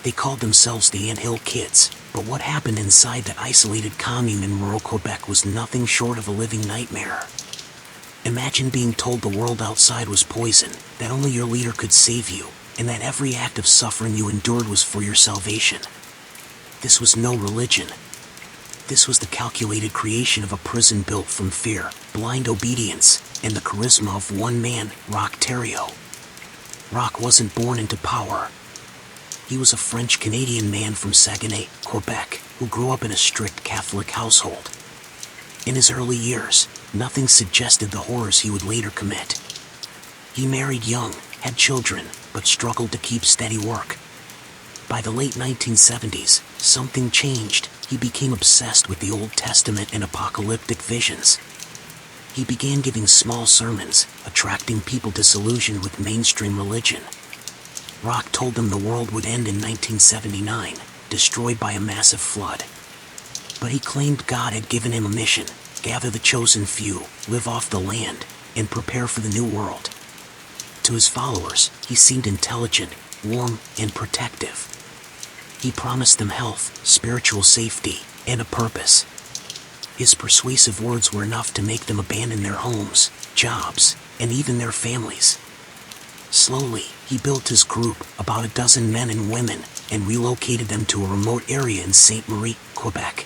They called themselves the Anthill Kids, but what happened inside that isolated commune in rural Quebec was nothing short of a living nightmare. Imagine being told the world outside was poison, that only your leader could save you, and that every act of suffering you endured was for your salvation. This was no religion. This was the calculated creation of a prison built from fear, blind obedience, and the charisma of one man, Roch Thériault. Roch wasn't born into power. He was a French-Canadian man from Saguenay, Quebec, who grew up in a strict Catholic household. In his early years, nothing suggested the horrors he would later commit. He married young, had children, but struggled to keep steady work. By the late 1970s, something changed. He became obsessed with the Old Testament and apocalyptic visions. He began giving small sermons, attracting people disillusioned with mainstream religion. Roch told them the world would end in 1979, destroyed by a massive flood. But he claimed God had given him a mission: gather the chosen few, live off the land, and prepare for the new world. To his followers, he seemed intelligent, warm, and protective. He promised them health, spiritual safety, and a purpose. His persuasive words were enough to make them abandon their homes, jobs, and even their families. Slowly, he built his group, about a dozen men and women, and relocated them to a remote area in Ste. Marie, Quebec.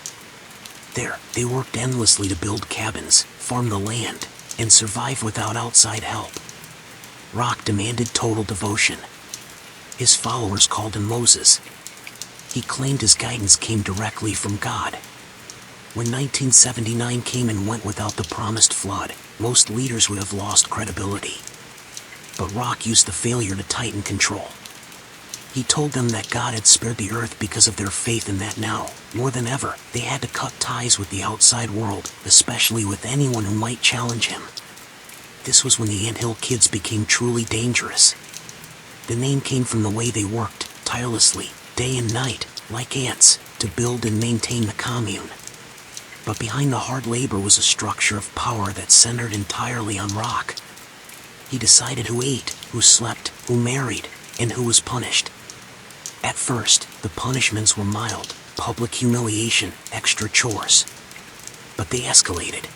There, they worked endlessly to build cabins, farm the land, and survive without outside help. Roch demanded total devotion. His followers called him Moses. He claimed his guidance came directly from God. When 1979 came and went without the promised flood, most leaders would have lost credibility. But Roch used the failure to tighten control. He told them that God had spared the earth because of their faith and that now, more than ever, they had to cut ties with the outside world, especially with anyone who might challenge him. This was when the Anthill Kids became truly dangerous. The name came from the way they worked, tirelessly, day and night, like ants, to build and maintain the commune. But behind the hard labor was a structure of power that centered entirely on Roch. He decided who ate, who slept, who married, and who was punished. At first, the punishments were mild: public humiliation, extra chores. But they escalated.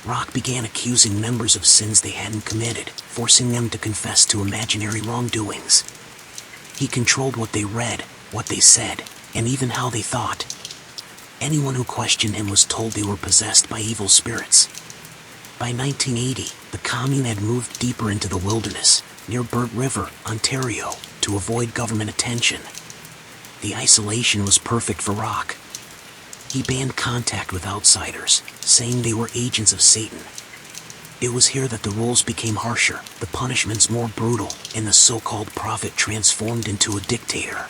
Roch began accusing members of sins they hadn't committed, forcing them to confess to imaginary wrongdoings. He controlled what they read, what they said, and even how they thought. Anyone who questioned him was told they were possessed by evil spirits. By 1980, the commune had moved deeper into the wilderness, near Burnt River, Ontario, to avoid government attention. The isolation was perfect for Roch. He banned contact with outsiders, saying they were agents of Satan. It was here that the rules became harsher, the punishments more brutal, and the so-called prophet transformed into a dictator.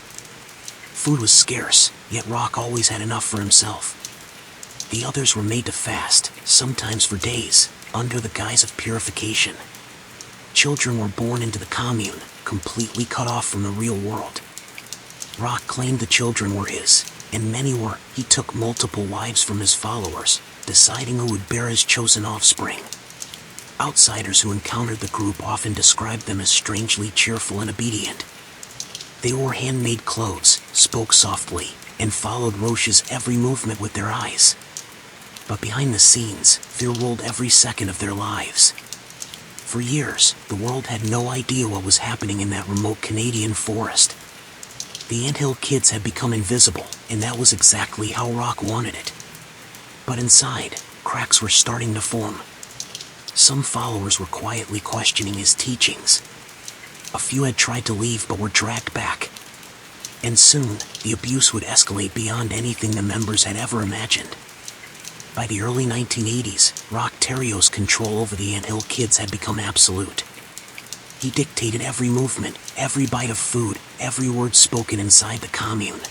Food was scarce, yet Roch always had enough for himself. The others were made to fast, sometimes for days, under the guise of purification. Children were born into the commune, completely cut off from the real world. Roch claimed the children were his, and many were. He took multiple wives from his followers, deciding who would bear his chosen offspring. Outsiders who encountered the group often described them as strangely cheerful and obedient. They wore handmade clothes, spoke softly, and followed Roch's every movement with their eyes. But behind the scenes, fear ruled every second of their lives. For years, the world had no idea what was happening in that remote Canadian forest. The Anthill Kids had become invisible, and that was exactly how Roch wanted it. But inside, cracks were starting to form. Some followers were quietly questioning his teachings. A few had tried to leave but were dragged back. And soon, the abuse would escalate beyond anything the members had ever imagined. By the early 1980s, Roch Thériault's control over the Anthill Kids had become absolute. He dictated every movement, every bite of food, every word spoken inside the commune.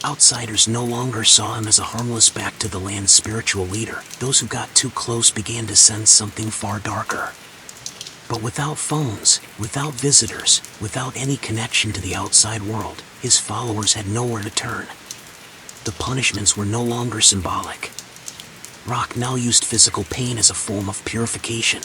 Outsiders no longer saw him as a harmless back-to-the-land spiritual leader. Those who got too close began to sense something far darker. But without phones, without visitors, without any connection to the outside world, his followers had nowhere to turn. The punishments were no longer symbolic. Roch now used physical pain as a form of purification.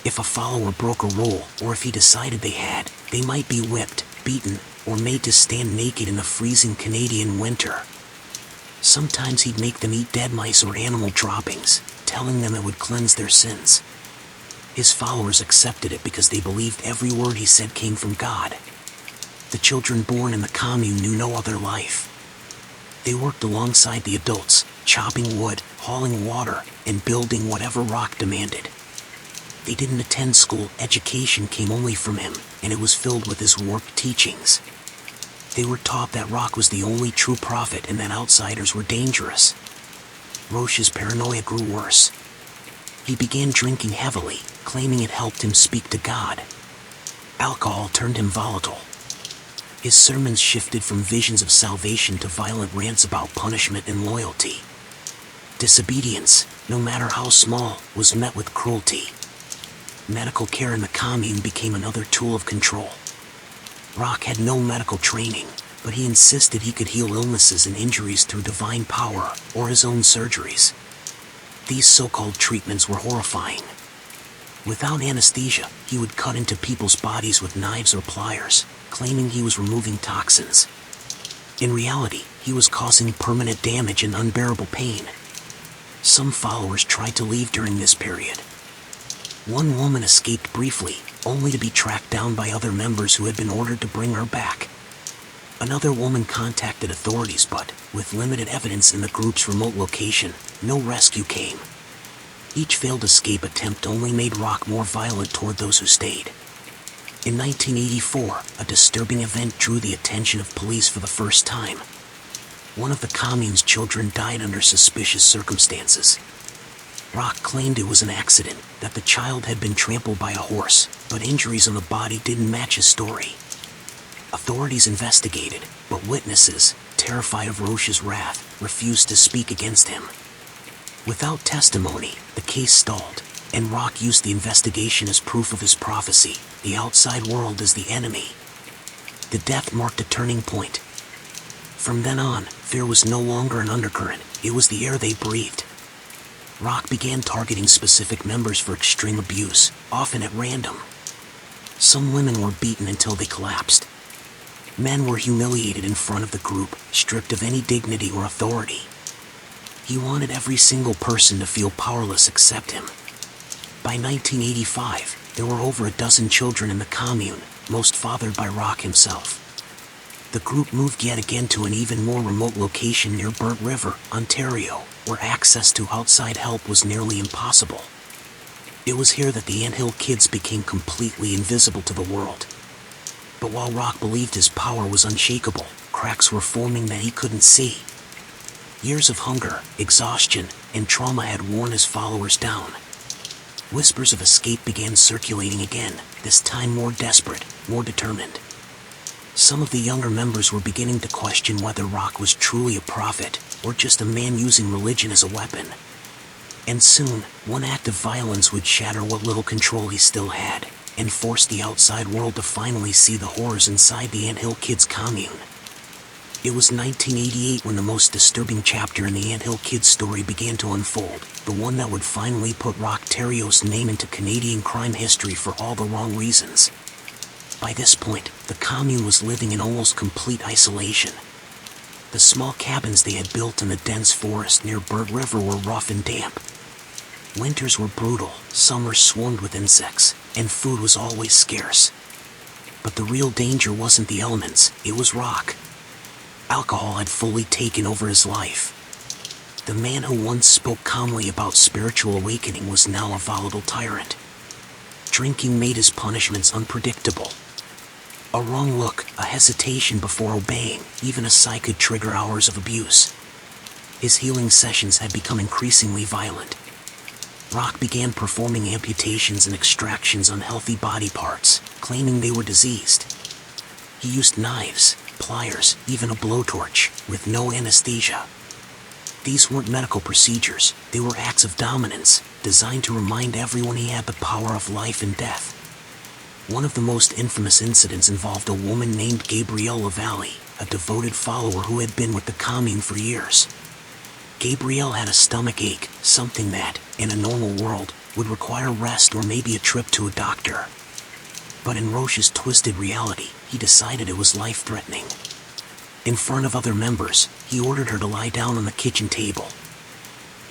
If a follower broke a rule, or if he decided they might be whipped, beaten, or made to stand naked in the freezing Canadian winter. Sometimes he'd make them eat dead mice or animal droppings, telling them it would cleanse their sins. His followers accepted it because they believed every word he said came from God. The children born in the commune knew no other life. They worked alongside the adults, chopping wood, hauling water, and building whatever Roch demanded. They didn't attend school. Education came only from him, and it was filled with his warped teachings. They were taught that Roch was the only true prophet and that outsiders were dangerous. Roch's paranoia grew worse. He began drinking heavily, claiming it helped him speak to God. Alcohol turned him volatile. His sermons shifted from visions of salvation to violent rants about punishment and loyalty. Disobedience, no matter how small, was met with cruelty. Medical care in the commune became another tool of control. Roch had no medical training, but he insisted he could heal illnesses and injuries through divine power or his own surgeries. These so-called treatments were horrifying. Without anesthesia, he would cut into people's bodies with knives or pliers, claiming he was removing toxins. In reality, he was causing permanent damage and unbearable pain. Some followers tried to leave during this period. One woman escaped briefly, only to be tracked down by other members who had been ordered to bring her back. Another woman contacted authorities, but, with limited evidence in the group's remote location, no rescue came. Each failed escape attempt only made Roch more violent toward those who stayed. In 1984, a disturbing event drew the attention of police for the first time. One of the commune's children died under suspicious circumstances. Roch claimed it was an accident, that the child had been trampled by a horse, but injuries on the body didn't match his story. Authorities investigated, but witnesses, terrified of Roch's wrath, refused to speak against him. Without testimony, the case stalled, and Roch used the investigation as proof of his prophecy, the outside world as the enemy. The death marked a turning point. From then on, fear was no longer an undercurrent, it was the air they breathed. Roch began targeting specific members for extreme abuse, often at random. Some women were beaten until they collapsed. Men were humiliated in front of the group, stripped of any dignity or authority. He wanted every single person to feel powerless except him. By 1985, there were over a dozen children in the commune, most fathered by Roch himself. The group moved yet again to an even more remote location near Burnt River, Ontario, where access to outside help was nearly impossible. It was here that the Anthill kids became completely invisible to the world. But while Roch believed his power was unshakable, cracks were forming that he couldn't see. Years of hunger, exhaustion, and trauma had worn his followers down. Whispers of escape began circulating again, this time more desperate, more determined. Some of the younger members were beginning to question whether Roch was truly a prophet, or just a man using religion as a weapon. And soon, one act of violence would shatter what little control he still had, and force the outside world to finally see the horrors inside the Anthill Kids commune. It was 1988 when the most disturbing chapter in the Anthill Kids story began to unfold, the one that would finally put Roch Thériault's name into Canadian crime history for all the wrong reasons. By this point, the commune was living in almost complete isolation. The small cabins they had built in the dense forest near Burnt River were rough and damp. Winters were brutal, summers swarmed with insects, and food was always scarce. But the real danger wasn't the elements, it was Roch. Alcohol had fully taken over his life. The man who once spoke calmly about spiritual awakening was now a volatile tyrant. Drinking made his punishments unpredictable. A wrong look, a hesitation before obeying, even a sigh could trigger hours of abuse. His healing sessions had become increasingly violent. Roch began performing amputations and extractions on healthy body parts, claiming they were diseased. He used knives, pliers, even a blowtorch, with no anesthesia. These weren't medical procedures, they were acts of dominance, designed to remind everyone he had the power of life and death. One of the most infamous incidents involved a woman named Gabrielle Lavallee, a devoted follower who had been with the commune for years. Gabrielle had a stomach ache, something that, in a normal world, would require rest or maybe a trip to a doctor. But in Roch's twisted reality, he decided it was life-threatening. In front of other members, he ordered her to lie down on the kitchen table.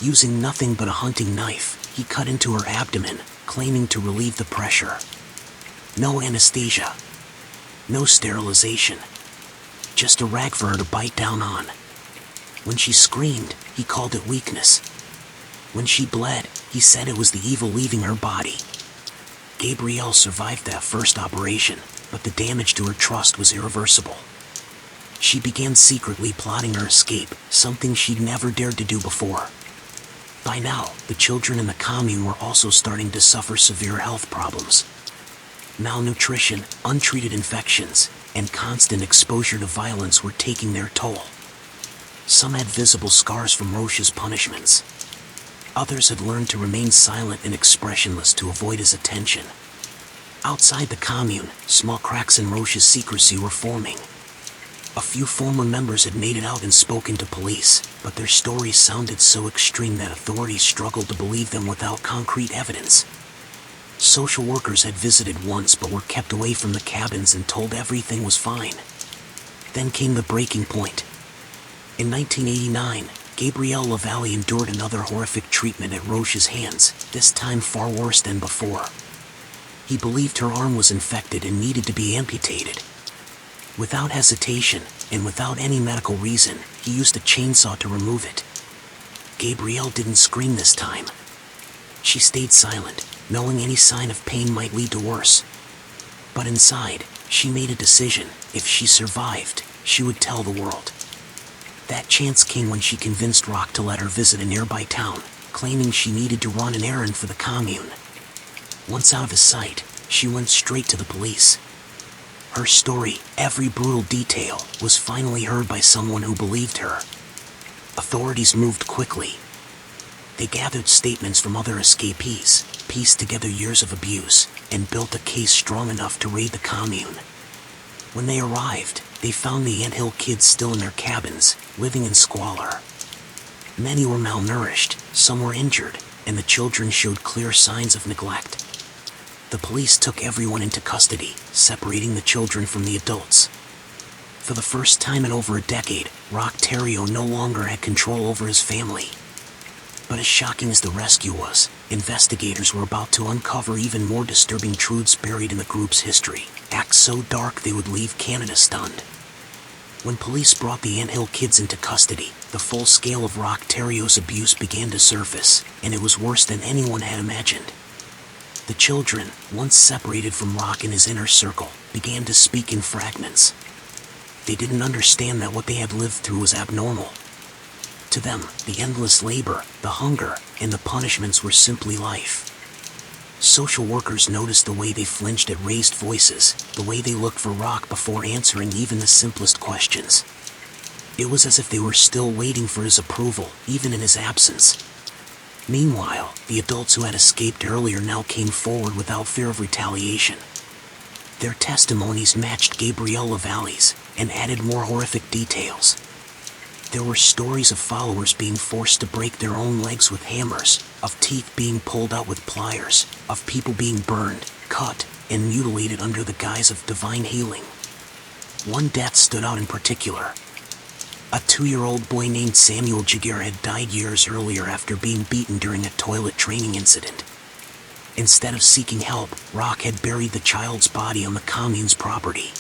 Using nothing but a hunting knife, he cut into her abdomen, claiming to relieve the pressure. No anesthesia. No sterilization. Just a rag for her to bite down on. When she screamed, he called it weakness. When she bled, he said it was the evil leaving her body. Gabrielle survived that first operation, but the damage to her trust was irreversible. She began secretly plotting her escape, something she'd never dared to do before. By now, the children in the commune were also starting to suffer severe health problems. Malnutrition, untreated infections, and constant exposure to violence were taking their toll. Some had visible scars from Roch's punishments. Others had learned to remain silent and expressionless to avoid his attention. Outside the commune, small cracks in Roch's secrecy were forming. A few former members had made it out and spoken to police, but their stories sounded so extreme that authorities struggled to believe them without concrete evidence. Social workers had visited once but were kept away from the cabins and told everything was fine. Then came the breaking point. In 1989, Gabrielle Lavallee endured another horrific treatment at Roch's hands, this time far worse than before. He believed her arm was infected and needed to be amputated. Without hesitation, and without any medical reason, he used a chainsaw to remove it. Gabrielle didn't scream this time. She stayed silent, knowing any sign of pain might lead to worse. But inside, she made a decision. If she survived, she would tell the world. That chance came when she convinced Roch to let her visit a nearby town, claiming she needed to run an errand for the commune. Once out of his sight, she went straight to the police. Her story, every brutal detail, was finally heard by someone who believed her. Authorities moved quickly. They gathered statements from other escapees, pieced together years of abuse, and built a case strong enough to raid the commune. When they arrived, they found the anthill kids still in their cabins, living in squalor. Many were malnourished, some were injured, and the children showed clear signs of neglect. The police took everyone into custody, separating the children from the adults. For the first time in over a decade, Roch Thériault no longer had control over his family. But as shocking as the rescue was, investigators were about to uncover even more disturbing truths buried in the group's history, acts so dark they would leave Canada stunned. When police brought the anthill kids into custody, the full scale of Roch Thériault's abuse began to surface, and it was worse than anyone had imagined. The children, once separated from Roch and his inner circle, began to speak in fragments. They didn't understand that what they had lived through was abnormal. To them, the endless labor, the hunger, and the punishments were simply life. Social workers noticed the way they flinched at raised voices, the way they looked for Roch before answering even the simplest questions. It was as if they were still waiting for his approval, even in his absence. Meanwhile, the adults who had escaped earlier now came forward without fear of retaliation. Their testimonies matched Gabrielle Lavallee's and added more horrific details. There were stories of followers being forced to break their own legs with hammers, of teeth being pulled out with pliers, of people being burned, cut, and mutilated under the guise of divine healing. One death stood out in particular. A 2-year-old boy named Samuel Jaguar had died years earlier after being beaten during a toilet training incident. Instead of seeking help, Roch had buried the child's body on the commune's property.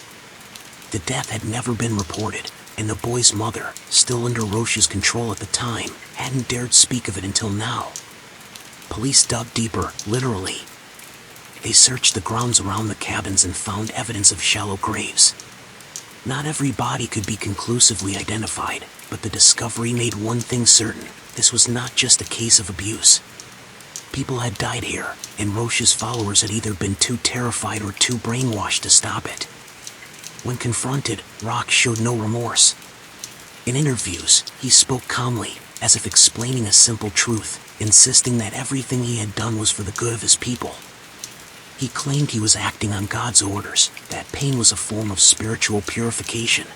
The death had never been reported, and the boy's mother, still under Roch's control at the time, hadn't dared speak of it until now. Police dug deeper, literally. They searched the grounds around the cabins and found evidence of shallow graves. Not every body could be conclusively identified, but the discovery made one thing certain: this was not just a case of abuse. People had died here, and Roch's followers had either been too terrified or too brainwashed to stop it. When confronted, Roch showed no remorse. In interviews, he spoke calmly, as if explaining a simple truth, insisting that everything he had done was for the good of his people. He claimed he was acting on God's orders, that pain was a form of spiritual purification.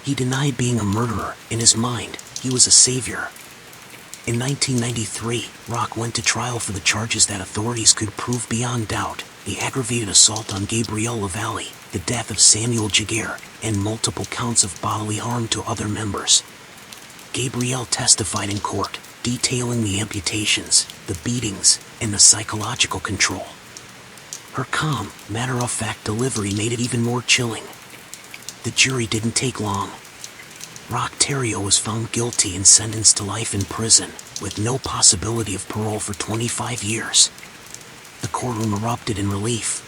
He denied being a murderer. In his mind, he was a savior. In 1993, Roch went to trial for the charges that authorities could prove beyond doubt, the aggravated assault on Gabrielle Lavallee, the death of Samuel Jaguar, and multiple counts of bodily harm to other members. Gabrielle testified in court, detailing the amputations, the beatings, and the psychological control. Her calm, matter-of-fact delivery made it even more chilling. The jury didn't take long. Roch Thériault was found guilty and sentenced to life in prison, with no possibility of parole for 25 years. The courtroom erupted in relief.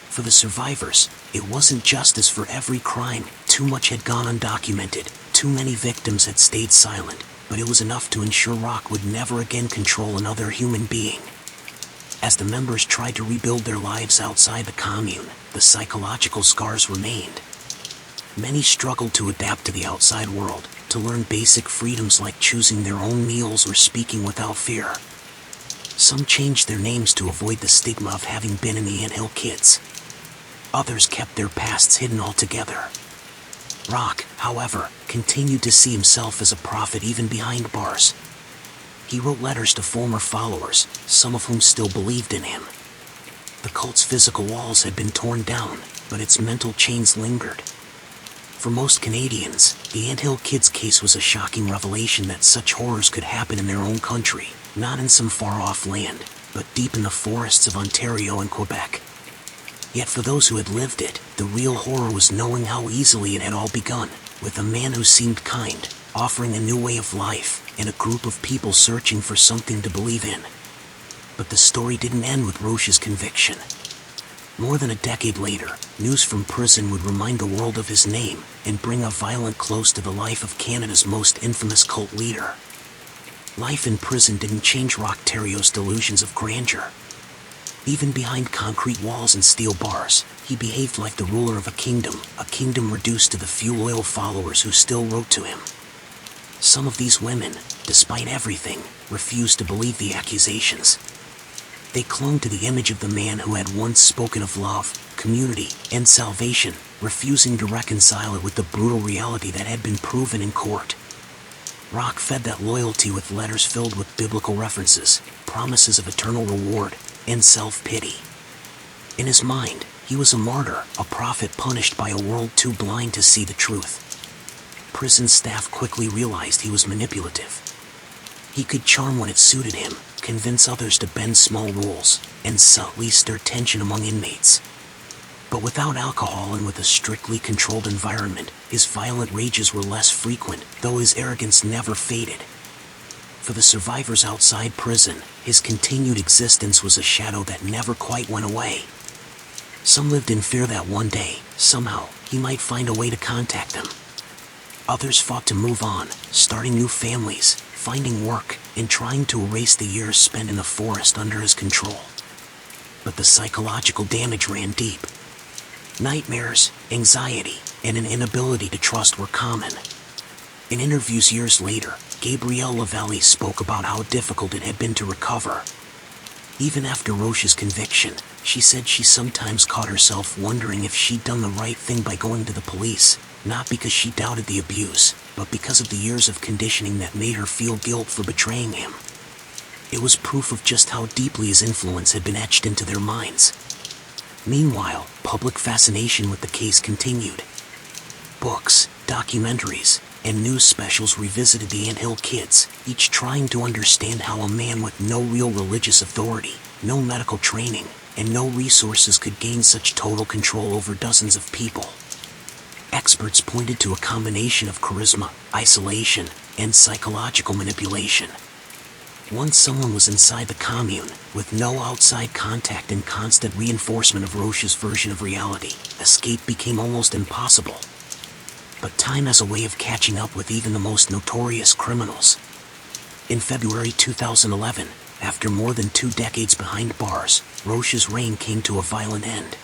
For the survivors, it wasn't justice for every crime. Too much had gone undocumented, too many victims had stayed silent, but it was enough to ensure Roch would never again control another human being. As the members tried to rebuild their lives outside the commune, the psychological scars remained. Many struggled to adapt to the outside world, to learn basic freedoms like choosing their own meals or speaking without fear. Some changed their names to avoid the stigma of having been in the Anthill Kids. Others kept their pasts hidden altogether. Roch, however, continued to see himself as a prophet even behind bars. He wrote letters to former followers, some of whom still believed in him. The cult's physical walls had been torn down, but its mental chains lingered. For most Canadians, the Anthill Kids case was a shocking revelation that such horrors could happen in their own country, not in some far-off land, but deep in the forests of Ontario and Quebec. Yet for those who had lived it, the real horror was knowing how easily it had all begun, with a man who seemed kind, offering a new way of life, and a group of people searching for something to believe in. But the story didn't end with Roch's conviction. More than a decade later, news from prison would remind the world of his name and bring a violent close to the life of Canada's most infamous cult leader. Life in prison didn't change Roch Thériault's delusions of grandeur. Even behind concrete walls and steel bars, he behaved like the ruler of a kingdom reduced to the few loyal followers who still wrote to him. Some of these women, despite everything, refused to believe the accusations. They clung to the image of the man who had once spoken of love, community, and salvation, refusing to reconcile it with the brutal reality that had been proven in court. Roch fed that loyalty with letters filled with biblical references, promises of eternal reward, and self-pity. In his mind, he was a martyr, a prophet punished by a world too blind to see the truth. Prison staff quickly realized he was manipulative. He could charm when it suited him, convince others to bend small rules, and subtly stir tension among inmates. But without alcohol and with a strictly controlled environment, his violent rages were less frequent, though his arrogance never faded. For the survivors outside prison, his continued existence was a shadow that never quite went away. Some lived in fear that one day, somehow, he might find a way to contact them. Others fought to move on, starting new families, finding work, and trying to erase the years spent in the forest under his control. But the psychological damage ran deep. Nightmares, anxiety, and an inability to trust were common. In interviews years later, Gabrielle Lavallee spoke about how difficult it had been to recover. Even after Roch's conviction, she said she sometimes caught herself wondering if she'd done the right thing by going to the police, not because she doubted the abuse, but because of the years of conditioning that made her feel guilt for betraying him. It was proof of just how deeply his influence had been etched into their minds. Meanwhile, public fascination with the case continued. Books, documentaries, and news specials revisited the Anthill Kids, each trying to understand how a man with no real religious authority, no medical training, and no resources could gain such total control over dozens of people. Experts pointed to a combination of charisma, isolation, and psychological manipulation. Once someone was inside the commune, with no outside contact and constant reinforcement of Roch's version of reality, escape became almost impossible. But time has a way of catching up with even the most notorious criminals. In February 2011, after more than 2 decades behind bars, Roch's reign came to a violent end.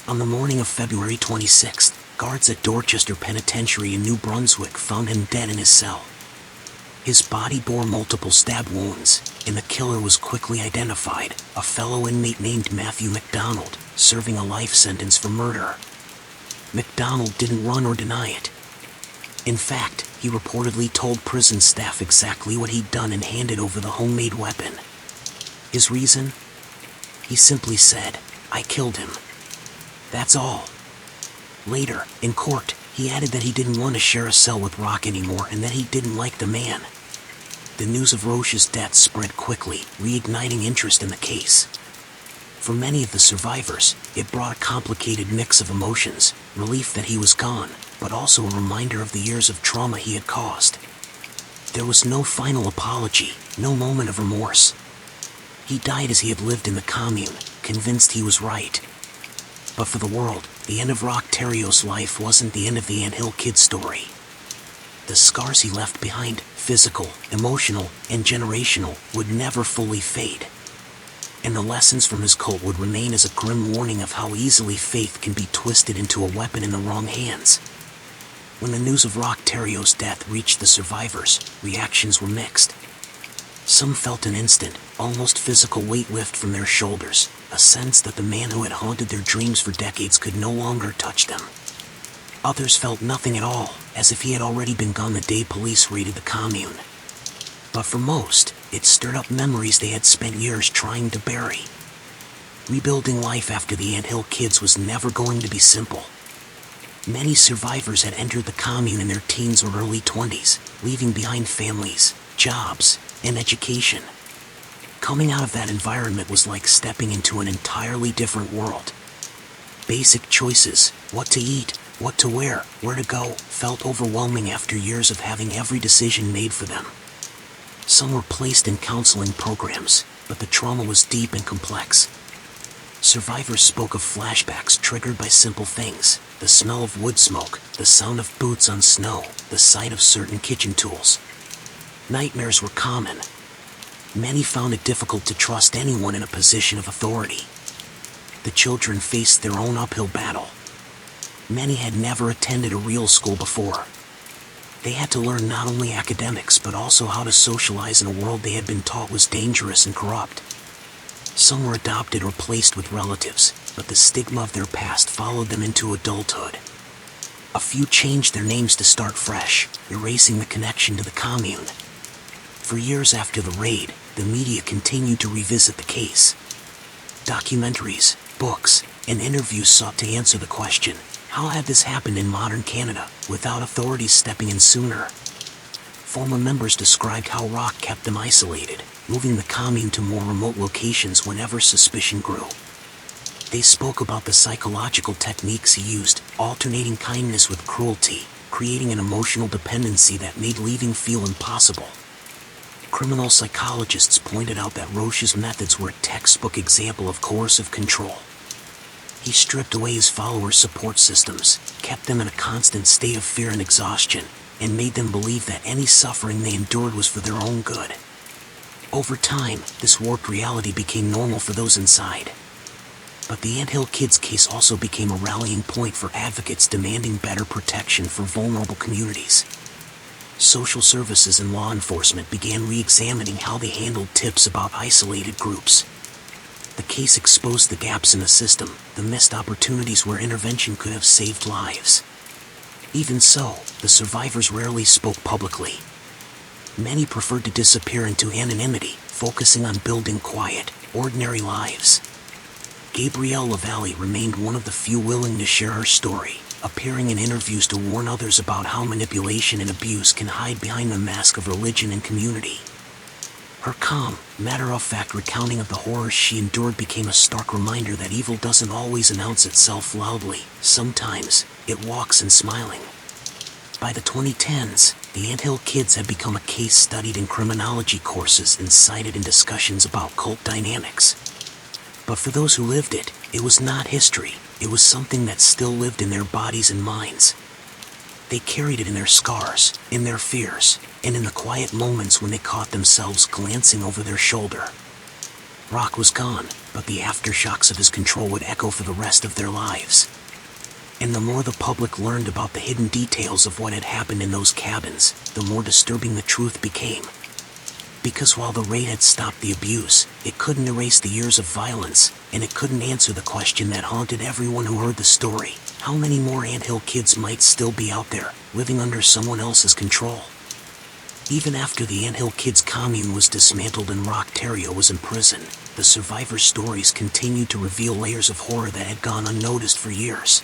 On the morning of February 26th, guards at Dorchester Penitentiary in New Brunswick found him dead in his cell. His body bore multiple stab wounds, and the killer was quickly identified, a fellow inmate named Matthew MacDonald, serving a life sentence for murder. MacDonald didn't run or deny it. In fact, he reportedly told prison staff exactly what he'd done and handed over the homemade weapon. His reason? He simply said, I killed him. That's all. Later, in court, he added that he didn't want to share a cell with Roch anymore and that he didn't like the man. The news of Roch's death spread quickly, reigniting interest in the case. For many of the survivors, it brought a complicated mix of emotions, relief that he was gone, but also a reminder of the years of trauma he had caused. There was no final apology, no moment of remorse. He died as he had lived in the commune, convinced he was right. But for the world, the end of Roch Thériault's life wasn't the end of the Anthill Kid story. The scars he left behind, physical, emotional, and generational, would never fully fade. And the lessons from his cult would remain as a grim warning of how easily faith can be twisted into a weapon in the wrong hands. When the news of Roch Thériault's death reached the survivors, reactions were mixed. Some felt an instant, almost physical weight lift from their shoulders, a sense that the man who had haunted their dreams for decades could no longer touch them. Others felt nothing at all, as if he had already been gone the day police raided the commune. But for most, it stirred up memories they had spent years trying to bury. Rebuilding life after the Anthill Kids was never going to be simple. Many survivors had entered the commune in their teens or early 20s, leaving behind families, jobs, and education. Coming out of that environment was like stepping into an entirely different world. Basic choices, what to eat, what to wear, where to go, felt overwhelming after years of having every decision made for them. Some were placed in counseling programs, but the trauma was deep and complex. Survivors spoke of flashbacks triggered by simple things: the smell of wood smoke, the sound of boots on snow, the sight of certain kitchen tools. Nightmares were common. Many found it difficult to trust anyone in a position of authority. The children faced their own uphill battle. Many had never attended a real school before. They had to learn not only academics but also how to socialize in a world they had been taught was dangerous and corrupt. Some were adopted or placed with relatives, but the stigma of their past followed them into adulthood. A few changed their names to start fresh, erasing the connection to the commune. For years after the raid, the media continued to revisit the case. Documentaries, books, and interviews sought to answer the question: how had this happened in modern Canada, without authorities stepping in sooner? Former members described how Roch kept them isolated, moving the commune to more remote locations whenever suspicion grew. They spoke about the psychological techniques he used, alternating kindness with cruelty, creating an emotional dependency that made leaving feel impossible. Criminal psychologists pointed out that Roch's methods were a textbook example of coercive control. He stripped away his followers' support systems, kept them in a constant state of fear and exhaustion, and made them believe that any suffering they endured was for their own good. Over time, this warped reality became normal for those inside. But the Anthill Kids case also became a rallying point for advocates demanding better protection for vulnerable communities. Social services and law enforcement began re-examining how they handled tips about isolated groups. The case exposed the gaps in the system, the missed opportunities where intervention could have saved lives. Even so, the survivors rarely spoke publicly. Many preferred to disappear into anonymity, focusing on building quiet, ordinary lives. Gabrielle Lavallee remained one of the few willing to share her story, appearing in interviews to warn others about how manipulation and abuse can hide behind the mask of religion and community. Her calm, matter-of-fact recounting of the horrors she endured became a stark reminder that evil doesn't always announce itself loudly. Sometimes, it walks in smiling. By the 2010s, the Anthill Kids had become a case studied in criminology courses and cited in discussions about cult dynamics. But for those who lived it, it was not history. It was something that still lived in their bodies and minds. They carried it in their scars, in their fears, and in the quiet moments when they caught themselves glancing over their shoulder. Roch was gone, but the aftershocks of his control would echo for the rest of their lives. And the more the public learned about the hidden details of what had happened in those cabins, the more disturbing the truth became. Because while the raid had stopped the abuse, it couldn't erase the years of violence, and it couldn't answer the question that haunted everyone who heard the story: how many more Anthill Kids might still be out there, living under someone else's control? Even after the Anthill Kids commune was dismantled and Roch Thériault was imprisoned, the survivors' stories continued to reveal layers of horror that had gone unnoticed for years.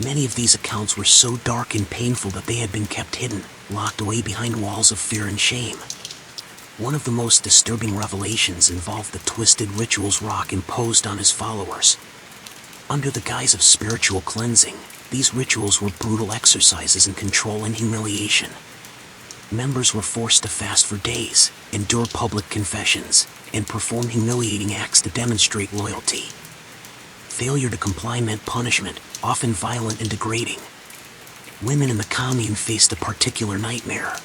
Many of these accounts were so dark and painful that they had been kept hidden, locked away behind walls of fear and shame. One of the most disturbing revelations involved the twisted rituals Roch imposed on his followers. Under the guise of spiritual cleansing, these rituals were brutal exercises in control and humiliation. Members were forced to fast for days, endure public confessions, and perform humiliating acts to demonstrate loyalty. Failure to comply meant punishment, often violent and degrading. Women in the commune faced a particular nightmare.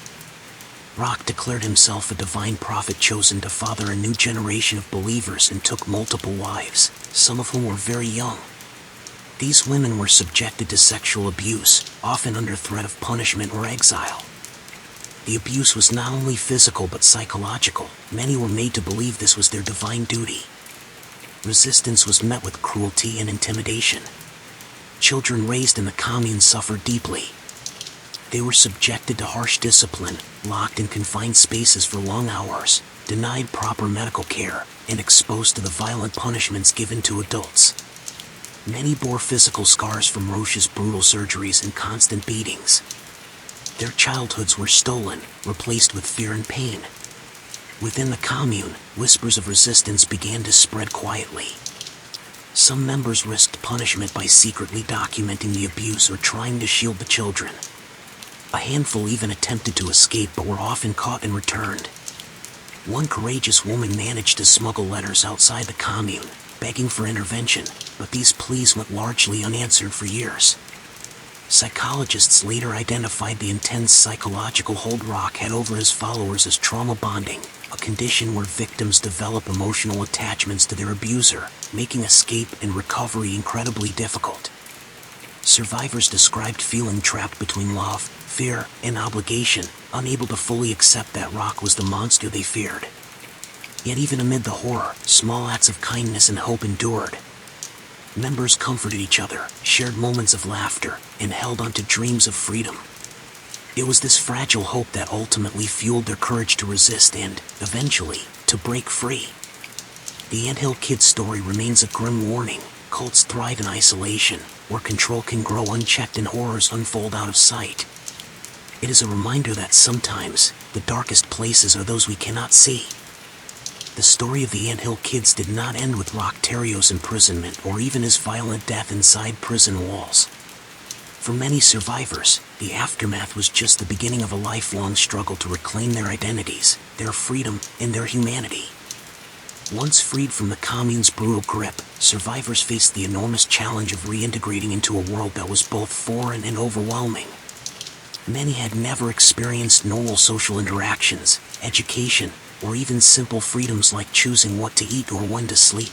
Roch declared himself a divine prophet chosen to father a new generation of believers and took multiple wives, some of whom were very young. These women were subjected to sexual abuse, often under threat of punishment or exile. The abuse was not only physical but psychological. Many were made to believe this was their divine duty. Resistance was met with cruelty and intimidation. Children raised in the commune suffered deeply. They were subjected to harsh discipline, locked in confined spaces for long hours, denied proper medical care, and exposed to the violent punishments given to adults. Many bore physical scars from Roch's brutal surgeries and constant beatings. Their childhoods were stolen, replaced with fear and pain. Within the commune, whispers of resistance began to spread quietly. Some members risked punishment by secretly documenting the abuse or trying to shield the children. A handful even attempted to escape but were often caught and returned. One courageous woman managed to smuggle letters outside the commune, begging for intervention, but these pleas went largely unanswered for years. Psychologists later identified the intense psychological hold Roch had over his followers as trauma bonding, a condition where victims develop emotional attachments to their abuser, making escape and recovery incredibly difficult. Survivors described feeling trapped between love, fear, and obligation, unable to fully accept that Roch was the monster they feared. Yet even amid the horror, small acts of kindness and hope endured. Members comforted each other, shared moments of laughter, and held on to dreams of freedom. It was this fragile hope that ultimately fueled their courage to resist and, eventually, to break free. The Anthill Kids story remains a grim warning. Cults thrive in isolation, where control can grow unchecked and horrors unfold out of sight. It is a reminder that sometimes, the darkest places are those we cannot see. The story of the Anthill Kids did not end with Roch Thériault's imprisonment or even his violent death inside prison walls. For many survivors, the aftermath was just the beginning of a lifelong struggle to reclaim their identities, their freedom, and their humanity. Once freed from the commune's brutal grip, survivors faced the enormous challenge of reintegrating into a world that was both foreign and overwhelming. Many had never experienced normal social interactions, education, or even simple freedoms like choosing what to eat or when to sleep.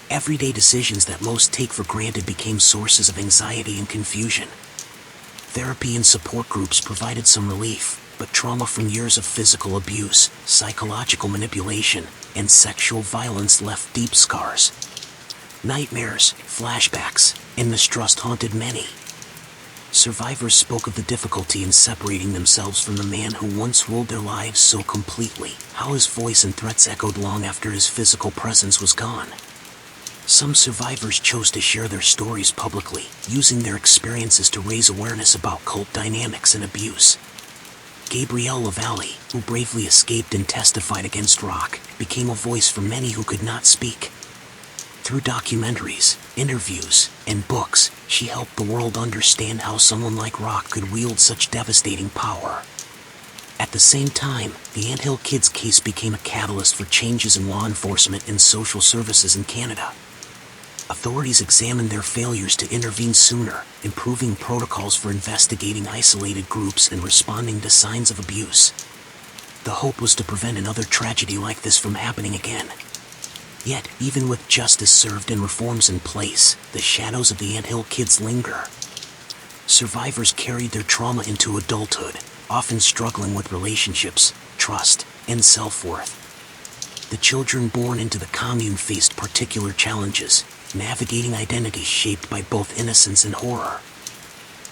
Everyday decisions that most take for granted became sources of anxiety and confusion. Therapy and support groups provided some relief, but trauma from years of physical abuse, psychological manipulation, and sexual violence left deep scars. Nightmares, flashbacks, and mistrust haunted many. Survivors spoke of the difficulty in separating themselves from the man who once ruled their lives so completely, how his voice and threats echoed long after his physical presence was gone. Some survivors chose to share their stories publicly, using their experiences to raise awareness about cult dynamics and abuse. Gabrielle Lavallee, who bravely escaped and testified against Roch, became a voice for many who could not speak. Through documentaries, interviews, and books, she helped the world understand how someone like Roch could wield such devastating power. At the same time, the Anthill Kids case became a catalyst for changes in law enforcement and social services in Canada. Authorities examined their failures to intervene sooner, improving protocols for investigating isolated groups and responding to signs of abuse. The hope was to prevent another tragedy like this from happening again. Yet, even with justice served and reforms in place, the shadows of the Anthill Kids linger. Survivors carried their trauma into adulthood, often struggling with relationships, trust, and self-worth. The children born into the commune faced particular challenges, navigating identities shaped by both innocence and horror.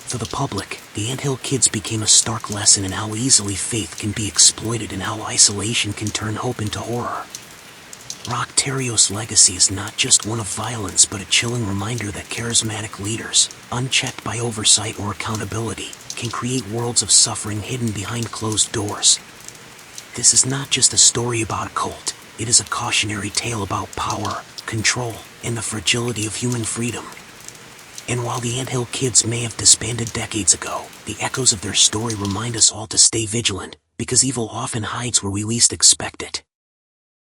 For the public, the Anthill Kids became a stark lesson in how easily faith can be exploited and how isolation can turn hope into horror. Roch Thériault's legacy is not just one of violence but a chilling reminder that charismatic leaders, unchecked by oversight or accountability, can create worlds of suffering hidden behind closed doors. This is not just a story about a cult, it is a cautionary tale about power, control, and the fragility of human freedom. And while the Anthill Kids may have disbanded decades ago, the echoes of their story remind us all to stay vigilant, because evil often hides where we least expect it.